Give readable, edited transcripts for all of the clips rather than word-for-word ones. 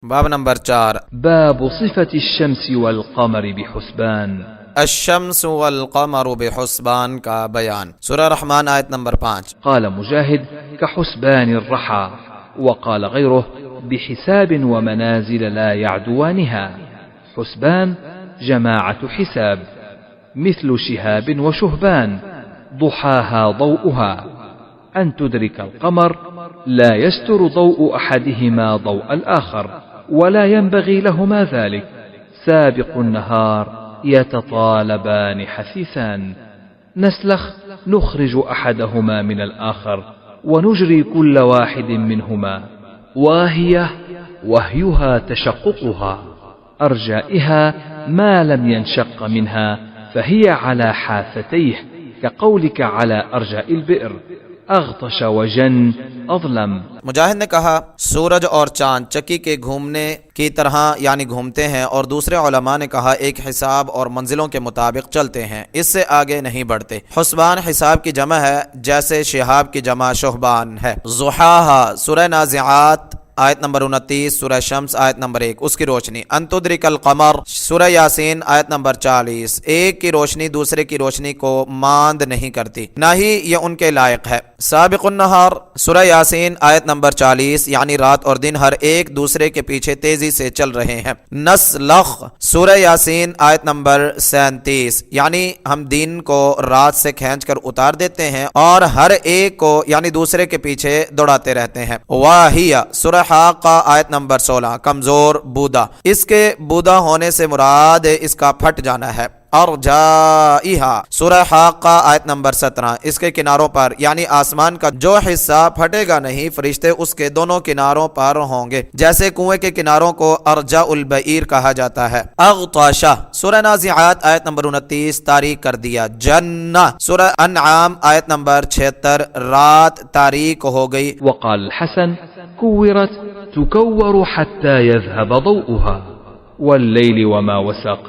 باب نمبر 4 باب صفة الشمس والقمر بحسبان. الشمس والقمر بحسبان کا بیان. سورہ رحمان آیت نمبر 5. قال مجاهد كحسبان الرحى، وقال غيره بحساب ومنازل لا يعدوانها. حسبان جماعة حساب، مثل شهاب وشهبان ضحاها ضوءها. أن تدرك القمر لا يستر ضوء أحدهما ضوء الآخر، ولا ينبغي لهما ذلك. سابق النهار يتطالبان حثيثان، نسلخ نخرج أحدهما من الآخر ونجري كل واحد منهما. واهية وهيها تشققها، أرجائها ما لم ينشق منها فهي على حافتيه، كقولك على أرجاء البئر. اغطش وجن اظلم. مجاہد نے کہا سورج اور چاند چکی کے گھومنے کی طرح یعنی گھومتے ہیں، اور دوسرے علماء نے کہا ایک حساب اور منزلوں کے مطابق چلتے ہیں، اس سے آگے نہیں بڑھتے. حسبان حساب کی جمع ہے، جیسے شہاب کی جمع شہبان ہے. ضحاہا سورہ نازعات آیت نمبر 29، سورہ شمس آیت نمبر 1 اس کی روشنی. ان تدرک القمر سورہ یاسین آیت نمبر 40 ایک کی روشنی دوسرے کی روشنی کو ماند نہیں کرتی، نہ ہی یہ ان کے لائق ہے. سابق النہار سورہ یاسین آیت نمبر 40 یعنی رات اور دن ہر ایک دوسرے کے پیچھے تیزی سے چل رہے ہیں. نسلخ سورہ یاسین آیت نمبر 37 یعنی ہم دن کو رات سے کھینچ کر اتار دیتے ہیں اور ہر ایک کو یعنی دوسرے کے پیچھے دوڑاتے رہتے ہیں. واہیا سورہ حاقہ آیت نمبر 16 کمزور بودا، اس کے بودا ہونے سے مراد اس کا پھٹ جانا ہے. ارجائہا سورہ حاقہ آیت نمبر 17 اس کے کناروں پر یعنی آسمان کا جو حصہ پھٹے گا نہیں، فرشتے اس کے دونوں کناروں پر ہوں گے، جیسے کنویں کے کناروں کو ارجاء البعیر کہا جاتا ہے. اغطاشا سورہ نازعات آیت نمبر 29 تاریک کر دیا. جنہ سورہ انعام آیت نمبر 76 رات تاریک ہو گئی. وقال الحسن كورت تكور حتى يذهب ضوءها. والليل وما وسق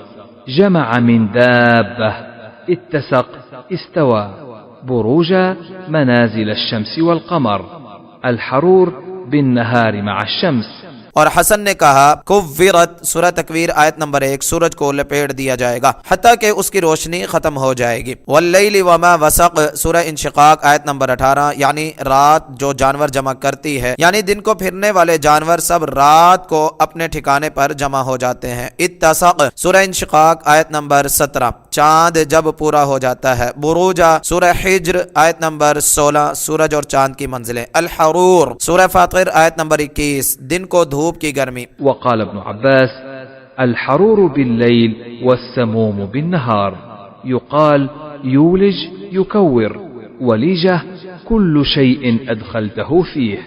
جمع من دابة اتسق استوى. بروجا منازل الشمس والقمر. الحرور بالنهار مع الشمس. اور حسن نے کہا کوورت سورہ تکویر آیت نمبر 1 سورج کو لپیٹ دیا جائے گا حتیٰ کہ اس کی روشنی ختم ہو جائے گی. واللیل وما وسق سورہ انشقاق آیت نمبر 18 یعنی رات جو جانور جمع کرتی ہے، یعنی دن کو پھرنے والے جانور سب رات کو اپنے ٹھکانے پر جمع ہو جاتے ہیں. اتسق سورہ انشقاق آیت نمبر 17 چاند جب پورا ہو جاتا ہے. بروجا سورہ حجر آیت نمبر 16 سورج اور چاند کی منزلیں. الحرور سورہ فاطر آیت نمبر 21 دن کو دھوپ کی گرمی. وقال ابن عباس الحرور بالليل والسموم بالنهار. يقال يولج يكور، وليجة كل شيء أدخلته فيه.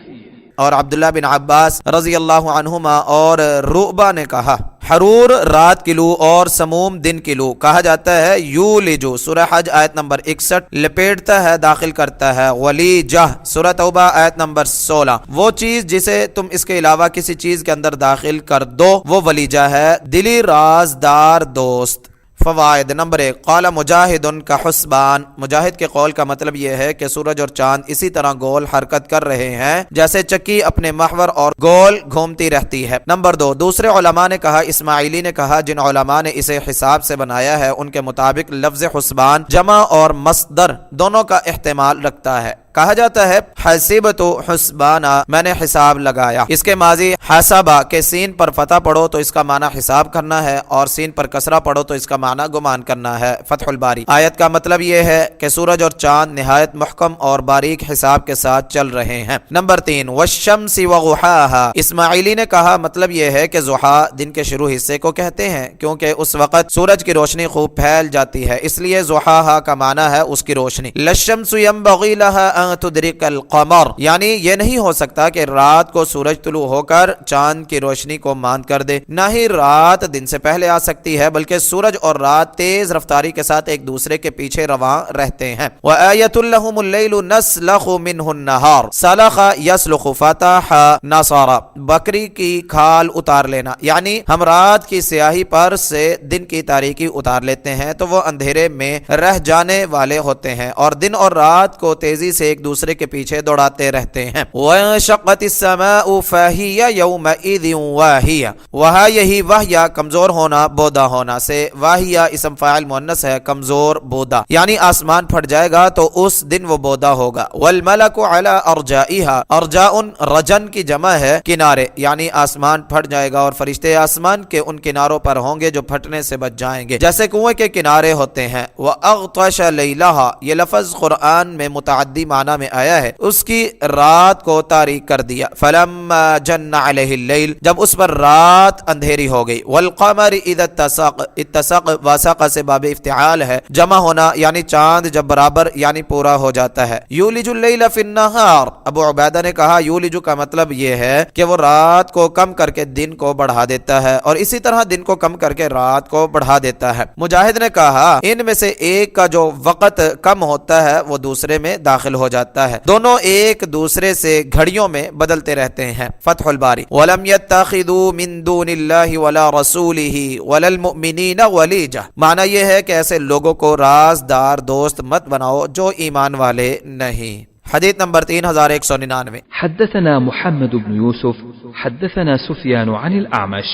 اور عبداللہ بن عباس رضی اللہ عنہما اور رعبہ نے کہا حرور رات کی لو اور سموم دن کی لو کہا جاتا ہے. یولجو سورہ حج آیت نمبر 61 لپیٹتا ہے داخل کرتا ہے. ولیجہ سورہ توبہ آیت نمبر 16 وہ چیز جسے تم اس کے علاوہ کسی چیز کے اندر داخل کر دو وہ ولیجہ ہے، دلی رازدار دوست. فوائد نمبر 1 قال مجاہد کا حسبان مجاہد کے قول کا مطلب یہ ہے کہ سورج اور چاند اسی طرح گول حرکت کر رہے ہیں جیسے چکی اپنے محور اور گول گھومتی رہتی ہے. نمبر 2 دوسرے علماء نے کہا اسماعیلی نے کہا جن علماء نے اسے حساب سے بنایا ہے ان کے مطابق لفظ حسبان جمع اور مصدر دونوں کا احتمال رکھتا ہے. کہا جاتا ہے حسبت حسبانا میں نے حساب لگایا. اس کے ماضی حسبا کہ سین پر فتح پڑھو تو اس کا معنی حساب کرنا ہے، اور سین پر کسرہ پڑھو تو اس کا معنی گمان کرنا ہے. فتح الباری آیت کا مطلب یہ ہے کہ سورج اور چاند نہایت محکم اور باریک حساب کے ساتھ چل رہے ہیں. نمبر 3 والشمس وضحاها اسماعیلی نے کہا مطلب یہ ہے کہ ضحا دن کے شروع حصے کو کہتے ہیں کیونکہ اس وقت سورج کی روشنی خوب پھیل جاتی ہے، اس لیے ضحاها کا معنی ہے اس کی روشنی. للشمس ينبغي لها تدرک القمر یعنی یہ نہیں ہو سکتا کہ رات کو سورج طلوع ہو کر چاند کی روشنی کو ماند کر دے، نہ ہی رات دن سے پہلے آ سکتی ہے، بلکہ سورج اور رات تیز رفتاری کے ساتھ ایک دوسرے کے پیچھے رواں رہتے ہیں. وآیۃ لہم اللیل نسلخ منہ النہار سلخ یسلخ فتح نصر بکری کی کھال اتار لینا یعنی ہم رات کی سیاہی پر سے دن کی تاریکی اتار لیتے ہیں تو وہ اندھیرے میں رہ جانے والے ہوتے ہیں، اور دن اور رات کو تیزی سے ایک دوسرے کے پیچھے دوڑاتے رہتے ہیں۔ وَانشَقَّتِ السَّمَاءُ فَهِيَ يَوْمَئِذٍ وَاهِيَةٌ، وہا یہی واہیہ کمزور ہونا، بودا ہونا سے، واہیہ اسم فاعل مؤنث ہے، کمزور بودا، یعنی آسمان پھٹ جائے گا تو اس دن وہ بودا ہوگا۔ وَالْمَلَكُ عَلَى أَرْجَائِهَا، ارجاء رجن کی جمع ہے کنارے، یعنی آسمان پھٹ جائے گا اور فرشتے آسمان کے ان کناروں پر ہوں گے جو پھٹنے سے بچ جائیں گے، جیسے کنویں کے کنارے ہوتے ہیں۔ وَأَغْطَشَ لَيْلَهَا، یہ لفظ قرآن میں متعدی معنی میں آیا ہے، اس کی رات کو تاریک کر دیا۔ فَلَمَّا جَنَّ عَلَيْهِ اللَّيْلُ، جب اس پر رات اندھیری ہو گئی۔ وَالْقَمَرِ إِذَا اتَّسَقَ، اتسق واسق سے باب افتعال ہے، جمع ہونا، یعنی چاند جب برابر یعنی پورا ہو جاتا ہے۔ یولج اللیل فی النہار، ابو عبیدہ نے کہا یولج کا مطلب یہ ہے کہ وہ رات کو کم کر کے دن کو بڑھا دیتا ہے، اور اسی طرح دن کو کم کر کے رات کو بڑھا دیتا ہے۔ مجاہد نے کہا ان میں سے ایک کا جو وقت کم ہوتا ہے وہ دوسرے میں داخل ہو جاتا ہے، دونوں ایک دوسرے سے گھڑیوں میں بدلتے رہتے ہیں۔ فتح الباری۔ وَلَمْ يَتَّخِذُوا مِن دُونِ اللَّهِ وَلَا رَسُولِهِ وَلَا الْمُؤْمِنِينَ وَلِيجَةً، معنی یہ ہے کہ ایسے لوگوں کو رازدار دوست مت بناؤ جو ایمان والے نہیں۔ حدیث نمبر 3199۔ حدثنا محمد بن يوسف حدثنا سفيان عن الأعمش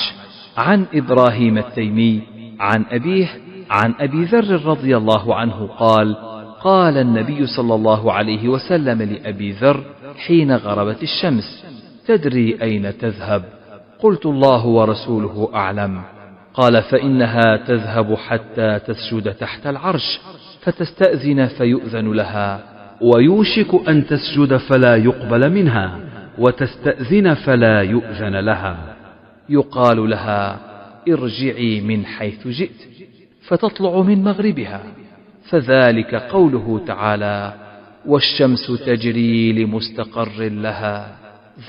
عن إبراهيم التيمي عن أبيه عن أبي ذر رضي الله عنه قال قال النبي صلى الله عليه وسلم لأبي ذر حين غربت الشمس تدري أين تذهب؟ قلت الله ورسوله أعلم. قال فإنها تذهب حتى تسجد تحت العرش فتستأذن فيؤذن لها ويوشك أن تسجد فلا يقبل منها وتستأذن فلا يؤذن لها يقال لها ارجعي من حيث جئت فتطلع من مغربها فذلك قوله تعالى والشمس تجري لمستقر لها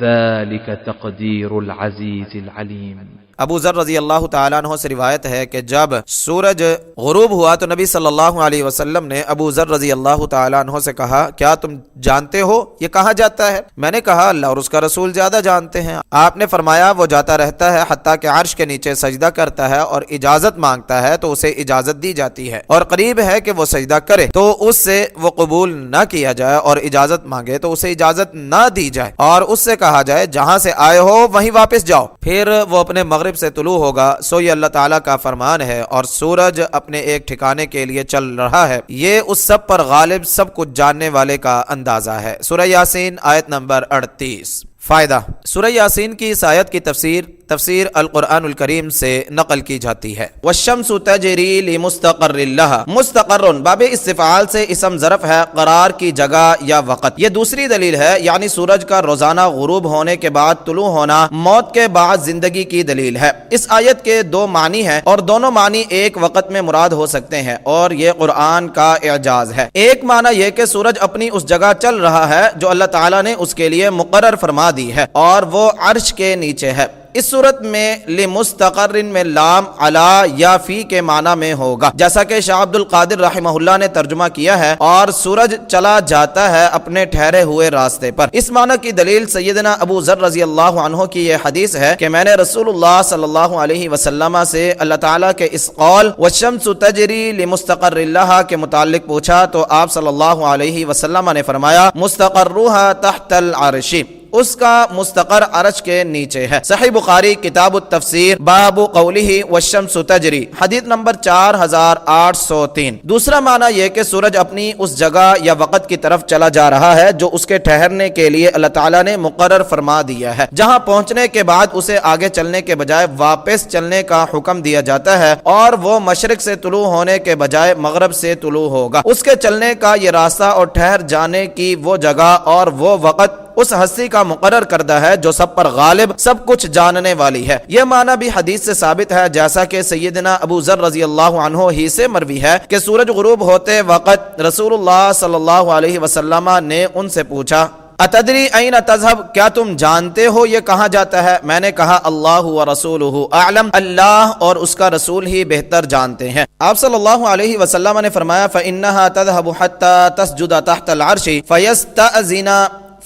ذلك تقدير العزيز العليم. ابو ذر رضی اللہ تعالیٰ عنہ سے روایت ہے کہ جب سورج غروب ہوا تو نبی صلی اللہ علیہ وسلم نے ابو ذر رضی اللہ تعالیٰ عنہ سے کہا کیا تم جانتے ہو یہ کہاں جاتا ہے؟ میں نے کہا اللہ اور اس کا رسول زیادہ جانتے ہیں۔ آپ نے فرمایا وہ جاتا رہتا ہے حتیٰ کہ عرش کے نیچے سجدہ کرتا ہے اور اجازت مانگتا ہے تو اسے اجازت دی جاتی ہے، اور قریب ہے کہ وہ سجدہ کرے تو اس سے وہ قبول نہ کیا جائے، اور اجازت مانگے تو اسے اجازت نہ دی جائے، اور اس سے کہا جائے جہاں سے آئے ہو وہیں واپس جاؤ، پھر وہ اپنے مغرب سے طلوع ہوگا۔ سو یہ اللہ تعالیٰ کا فرمان ہے، اور سورج اپنے ایک ٹھکانے کے لیے چل رہا ہے، یہ اس سب پر غالب سب کچھ جاننے والے کا اندازہ ہے۔ سورہ یاسین آیت نمبر 38۔ فائدہ، سورہ یاسین کی اس آیت کی تفسیر القرآن الکریم سے نقل کی جاتی ہے۔ والشمس تجری لمستقر لها، مستقر باب استفعال سے اسم ظرف ہے، قرار کی جگہ یا وقت۔ یہ دوسری دلیل ہے، یعنی سورج کا روزانہ غروب ہونے کے بعد طلوع ہونا موت کے بعد زندگی کی دلیل ہے۔ اس آیت کے دو معنی ہیں، اور دونوں معنی ایک وقت میں مراد ہو سکتے ہیں، اور یہ قرآن کا اعجاز ہے۔ ایک معنی یہ کہ سورج اپنی اس جگہ چل رہا ہے جو اللہ تعالیٰ نے اس کے لیے مقرر فرما دی ہے، اور وہ عرش کے نیچے ہے۔ اس صورت میں لمستقر میں لام علا یا فی کے معنی میں ہوگا، جیسا کہ شاہ عبد القادر رحمہ اللہ نے ترجمہ کیا ہے، اور سورج چلا جاتا ہے اپنے ٹھہرے ہوئے راستے پر۔ اس معنی کی دلیل سیدنا ابو ذر رضی اللہ عنہ کی یہ حدیث ہے کہ میں نے رسول اللہ صلی اللہ علیہ وسلم سے اللہ تعالیٰ کے اس قول والشمس تجری لمستقر لها کے متعلق پوچھا تو آپ صلی اللہ علیہ وسلم نے فرمایا مستقرها تحت العرش، اس کا مستقر عرش کے نیچے ہے۔ صحیح بخاری کتاب التفسیر باب قولہ والشمس تجری، حدیث نمبر 4803۔ دوسرا معنی یہ کہ سورج اپنی اس جگہ یا وقت کی طرف چلا جا رہا ہے جو اس کے ٹھہرنے کے لیے اللہ تعالیٰ نے مقرر فرما دیا ہے، جہاں پہنچنے کے بعد اسے آگے چلنے کے بجائے واپس چلنے کا حکم دیا جاتا ہے، اور وہ مشرق سے طلوع ہونے کے بجائے مغرب سے طلوع ہوگا۔ اس کے چلنے کا یہ راستہ اور ٹھہر جانے کی وہ جگہ اور وہ وقت اس ہستی کا مقرر کردہ ہے جو سب پر غالب سب کچھ جاننے والی ہے۔ یہ معنی بھی حدیث سے ثابت ہے، جیسا کہ سیدنا ابو ذر رضی اللہ عنہ ہی سے مروی ہے کہ سورج غروب ہوتے وقت رسول اللہ صلی اللہ علیہ وسلم نے ان سے پوچھا اتدری این تذهب، کیا تم جانتے ہو یہ کہاں جاتا ہے؟ میں نے کہا اللہ و رسولہ اعلم، اللہ اور اس کا رسول ہی بہتر جانتے ہیں۔ آپ صلی اللہ علیہ وسلم نے فرمایا فإنها تذهب حتى تسجد تحت العرش فيستأذن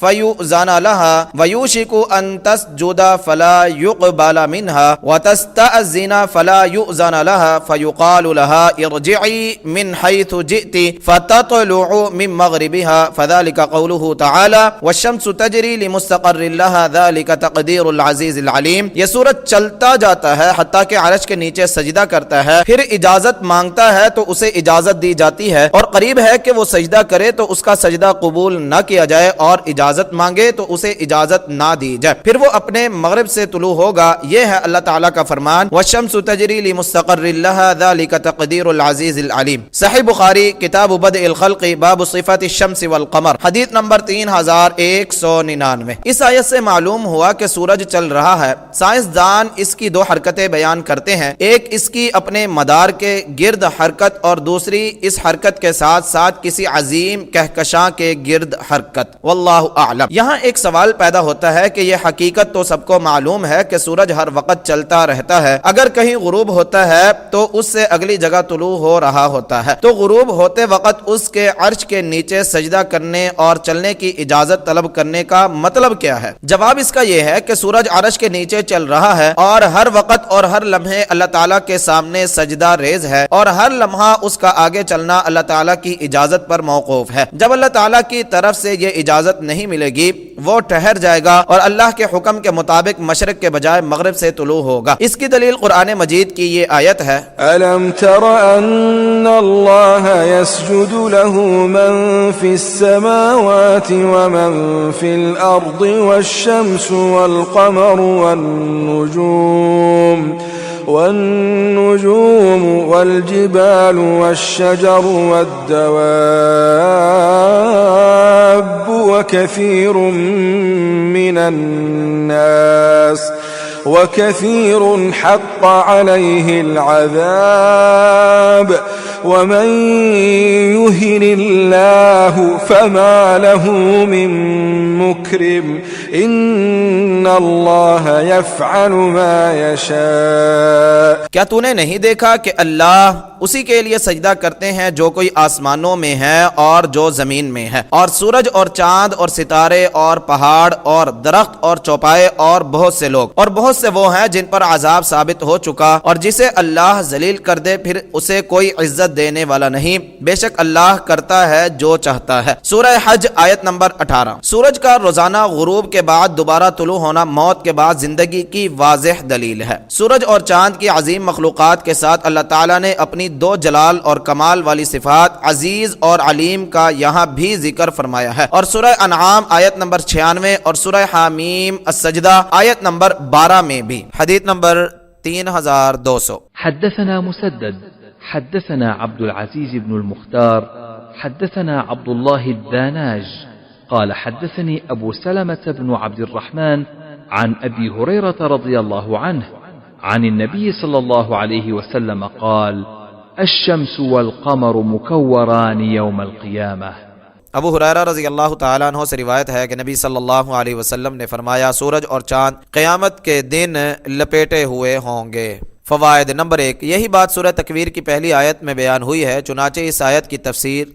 فيؤذن لها ويوشك أن تسجد فلا يقبل منها وتستأذن فلا يؤذن لها فيقال لها ارجعي من حيث جئت فتطلع من مغربها فذلك قوله تعالى والشمس تجري لمستقر لها ذلك تقدير العزيز العليم۔ یہ سورج چلتا جاتا ہے حتیٰ کہ عرش کے نیچے سجدہ کرتا ہے، پھر اجازت مانگتا ہے تو اسے اجازت دی جاتی ہے، اور قریب ہے کہ وہ سجدہ کرے تو اس کا سجدہ قبول نہ کیا جائے، اور اجازت مانگے تو اسے اجازت نہ دی جائے، پھر وہ اپنے مغرب سے طلوع ہوگا۔ یہ ہے اللہ تعالیٰ کا فرمان والشمس تجری لمستقر لها ذلك تقدیر العزیز العلیم۔ صحیح بخاری کتاب بدء الخلق باب صفات الشمس والقمر حدیث نمبر 3199۔ اس آیت سے معلوم ہوا کہ سورج چل رہا ہے۔ سائنسدان اس کی دو حرکتیں بیان کرتے ہیں، ایک اس کی اپنے مدار کے گرد حرکت اور دوسری اس حرکت کے ساتھ ساتھ کسی عظیم کہکشاں کے گرد حرکت۔ واللہ اعلم۔ یہاں ایک سوال پیدا ہوتا ہے کہ یہ حقیقت تو سب کو معلوم ہے کہ سورج ہر وقت چلتا رہتا ہے، اگر کہیں غروب ہوتا ہے تو اس سے اگلی جگہ طلوع ہو رہا ہوتا ہے، تو غروب ہوتے وقت اس کے عرش کے نیچے سجدہ کرنے اور چلنے کی اجازت طلب کرنے کا مطلب کیا ہے؟ جواب اس کا یہ ہے کہ سورج عرش کے نیچے چل رہا ہے اور ہر وقت اور ہر لمحے اللہ تعالیٰ کے سامنے سجدہ ریز ہے، اور ہر لمحہ اس کا آگے چلنا اللہ تعالیٰ کی اجازت پر موقوف ہے۔ جب اللہ تعالیٰ کی طرف سے یہ اجازت نہیں ملے گی وہ ٹھہر جائے گا اور اللہ کے حکم کے مطابق مشرق کے بجائے مغرب سے طلوع ہوگا۔ اس کی دلیل قرآن مجید کی یہ آیت ہے أَلَمْ تَرَ أَنَّ اللَّهَ يَسْجُدُ لَهُ مَن فِي السَّمَاوَاتِ وَمَن فِي الْأَرْضِ وَالشَّمْسُ وَالْقَمَرُ والنجوم والجبال والشجر والدواب وكثير حق عليه العذاب ومن يهن الله فما له من مكرم إن الله يفعل ما يشاء۔ کیا تو نے نہیں دیکھا کہ اللہ اسی کے لیے سجدہ کرتے ہیں جو کوئی آسمانوں میں ہے اور جو زمین میں ہے، اور سورج اور چاند اور ستارے اور پہاڑ اور درخت اور چوپائے اور بہت سے لوگ، اور بہت سے وہ ہیں جن پر عذاب ثابت ہو چکا، اور جسے اللہ ذلیل کر دے پھر اسے کوئی عزت دینے والا نہیں، بے شک اللہ کرتا ہے جو چاہتا ہے۔ سورہ حج آیت نمبر 18۔ سورج کا روزانہ غروب کے بعد دوبارہ طلوع ہونا موت کے بعد زندگی کی واضح دلیل ہے۔ سورج اور چاند کی عظیم مخلوقات کے ساتھ اللہ تعالیٰ نے اپنی دو جلال اور کمال والی صفات عزیز اور علیم کا یہاں بھی ذکر فرمایا ہے، اور سورہ انعام آیت نمبر 96 اور سورہ حامیم السجدہ آیت نمبر 12 میں بھی۔ حدیث نمبر 3200۔ حدثنا مسدد حدثنا عبد العزيز بن المختار حدثنا عبد الله الداناج قال حدثني أبو سلمة بن عبد الرحمن عن أبي هريرة رضي الله عنه عن النبي صلى الله عليه وسلم قال الشمس والقمر مكوران يوم القيامة۔ ابو ہریرہ رضی اللہ تعالیٰ عنہ سے روایت ہے کہ نبی صلی اللہ علیہ وسلم نے فرمایا سورج اور چاند قیامت کے دن لپیٹے ہوئے ہوں گے۔ فوائد نمبر 1، یہی بات سورہ تکویر کی پہلی آیت میں بیان ہوئی ہے، چنانچہ اس آیت کی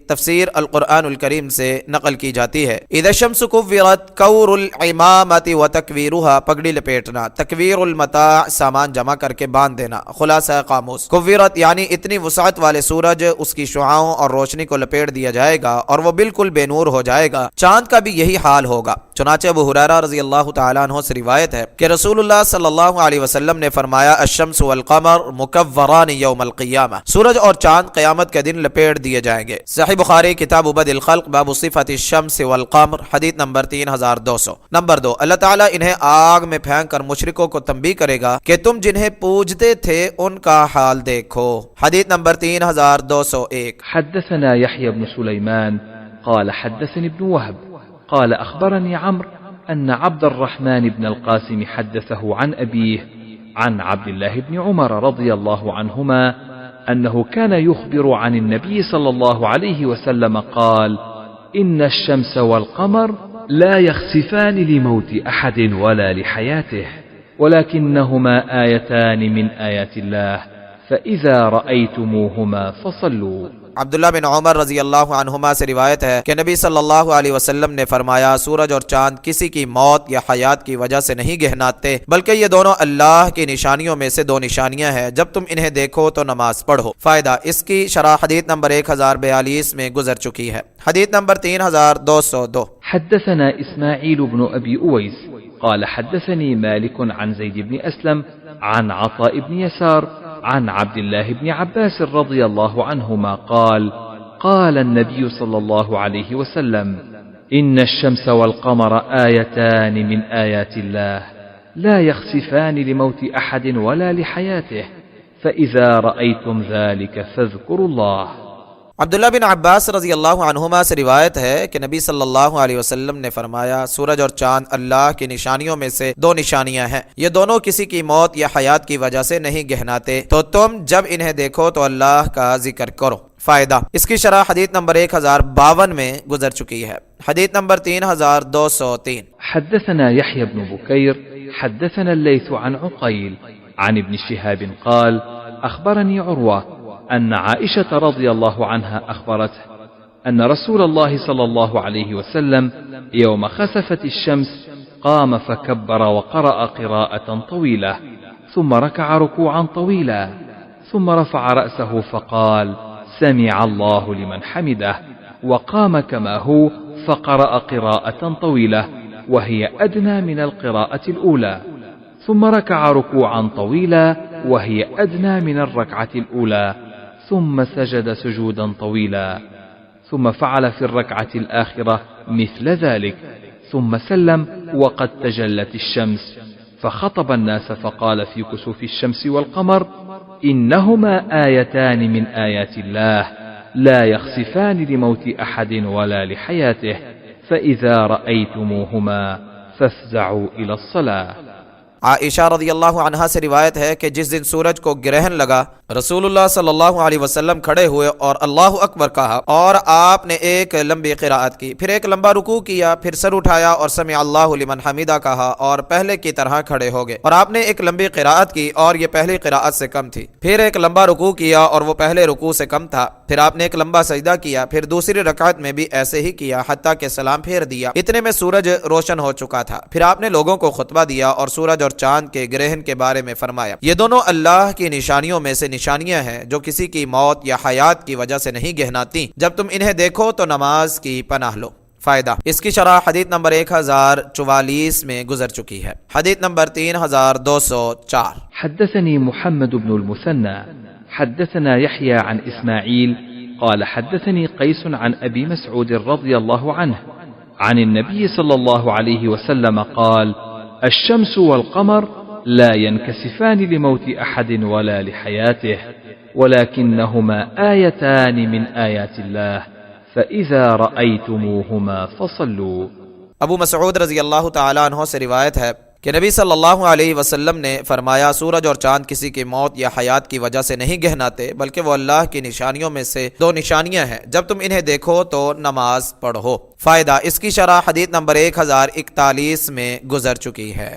تفسیر القرآن الکریم سے نقل کی جاتی ہے۔ اذا الشمس کورت کور العمامۃ وتکویرها پگڑی لپیٹنا، تکویر المتاع سامان جمع کر کے باندھ دینا۔ خلاصہ قاموس، کورت یعنی اتنی وسعت والے سورج اس کی شعاعوں اور روشنی کو لپیٹ دیا جائے گا اور وہ بالکل بے نور ہو جائے گا۔ چاند کا بھی یہی حال ہوگا، چنانچہ ابو ہریرہ رضی اللہ تعالیٰ عنہ سے روایت ہے کہ رسول اللہ صلی اللہ علیہ وسلم نے فرمایا الشمس والقمر مکوران یوم القیامہ، سورج اور چاند قیامت کے دن لپیٹ دیے جائیں گے۔ صحیح بخاری کتاب بدء الخلق باب صفات الشمس والقمر حدیث نمبر 3200۔ نمبر 2، اللہ تعالیٰ انہیں آگ میں پھینک کر مشرکوں کو تنبیہ کرے گا کہ تم جنہیں پوجتے تھے ان کا حال دیکھو۔ حدیث نمبر 3201۔ حدثنا يحيى بن سليمان قال حدثني ابن وهب قال أخبرني عمرو أن عبد الرحمن بن القاسم حدثه عن أبيه عن عبد الله بن عمر رضي الله عنهما أنه كان يخبر عن النبي صلى الله عليه وسلم قال إن الشمس والقمر لا يخسفان لموت أحد ولا لحياته ولكنهما آيتان من آيات الله فإذا رأيتموهما فصلوا۔ عبداللہ بن عمر رضی اللہ عنہما سے روایت ہے کہ نبی صلی اللہ علیہ وسلم نے فرمایا سورج اور چاند کسی کی موت یا حیات کی وجہ سے نہیں گہناتے بلکہ یہ دونوں اللہ کی نشانیوں میں سے دو نشانیاں ہیں، جب تم انہیں دیکھو تو نماز پڑھو۔ فائدہ، اس کی شرح حدیث نمبر 1042 میں گزر چکی ہے۔ حدیث نمبر 3202۔ حدثنا إسماعيل بن أبي أويس قال حدثني مالك عن زيد بن أسلم عن عطاء بن يسار عن عبد الله بن عباس رضي الله عنهما قال قال النبي صلى الله عليه وسلم إن الشمس والقمر آيتان من آيات الله لا يخسفان لموت أحد ولا لحياته فإذا رأيتم ذلك فاذكروا الله۔ عبداللہ بن عباس رضی اللہ عنہما سے روایت ہے کہ نبی صلی اللہ علیہ وسلم نے فرمایا سورج اور چاند اللہ کی نشانیوں میں سے دو نشانیاں ہیں، یہ دونوں کسی کی موت یا حیات کی وجہ سے نہیں گہناتے، تو تم جب انہیں دیکھو تو اللہ کا ذکر کرو۔ فائدہ، اس کی شرح حدیث نمبر 1052 میں گزر چکی ہے۔ حدیث نمبر 3203۔ حدثنا يحيى بن بكير حدثنا الليث عن عقيل عن ابن شهاب قال أخبرني عروة أن عائشة رضي الله عنها أخبرته أن رسول الله صلى الله عليه وسلم يوم خسفت الشمس قام فكبر وقرأ قراءة طويلة ثم ركع ركوعا طويلا ثم رفع رأسه فقال سمع الله لمن حمده وقام كما هو فقرأ قراءة طويلة وهي أدنى من القراءة الأولى ثم ركع ركوعا طويلا وهي أدنى من الركعة الأولى ثم سجد سجودا طويلا ثم فعل في الركعة الآخرة مثل ذلك ثم سلم وقد تجلت الشمس فخطب الناس فقال في كسوف الشمس والقمر إنهما آيتان من آيات الله لا يخسفان لموت أحد ولا لحياته فإذا رأيتموهما فافزعوا إلى الصلاة۔ عائشہ رضی اللہ عنہا سے روایت ہے کہ جس دن سورج کو گرہن لگا رسول اللہ صلی اللہ علیہ وسلم کھڑے ہوئے اور اللہ اکبر کہا اور آپ نے ایک لمبی قراءت کی، پھر ایک لمبا رکوع کیا، پھر سر اٹھایا اور سمع اللہ لمن حمیدہ کہا اور پہلے کی طرح کھڑے ہو گئے، اور آپ نے ایک لمبی قراءت کی اور یہ پہلی قراءت سے کم تھی، پھر ایک لمبا رکوع کیا اور وہ پہلے رکوع سے کم تھا، پھر آپ نے ایک لمبا سجدہ کیا، پھر دوسری رکعت میں بھی ایسے ہی کیا حتیٰ کہ سلام پھیر دیا، اتنے میں سورج روشن ہو چکا تھا، پھر آپ نے لوگوں کو خطبہ دیا اور سورج اور چاند کے گرہن کے بارے میں فرمایا یہ دونوں اللہ کی نشانیوں میں سے نشانیاں ہیں جو کسی کی موت یا حیات کی وجہ سے نہیں گہناتی، جب تم انہیں دیکھو تو نماز کی پناہ لو۔ فائدہ، اس کی شرح حدیث نمبر 1044 میں گزر چکی ہے۔ حدیث نمبر 3204۔ حدثني محمد بن المثنى حدثنا يحيى عن إسماعيل قال حدثني قيس عن أبي مسعود رضي الله عنه عن النبي صلى الله عليه وسلم قال الشمس والقمر لا ينكسفان لموت أحد ولا لحياته ولكنهما آيتان من آيات الله فإذا رأيتموهما فصلوا۔ ابو مسعود رضی اللہ تعالیٰ عنہ سے روایت ہے کہ نبی صلی اللہ علیہ وسلم نے فرمایا سورج اور چاند کسی کی موت یا حیات کی وجہ سے نہیں گہناتے بلکہ وہ اللہ کی نشانیوں میں سے دو نشانیاں ہیں، جب تم انہیں دیکھو تو نماز پڑھو۔ فائدہ، اس کی شرح حدیث نمبر 1041 میں گزر چکی ہے۔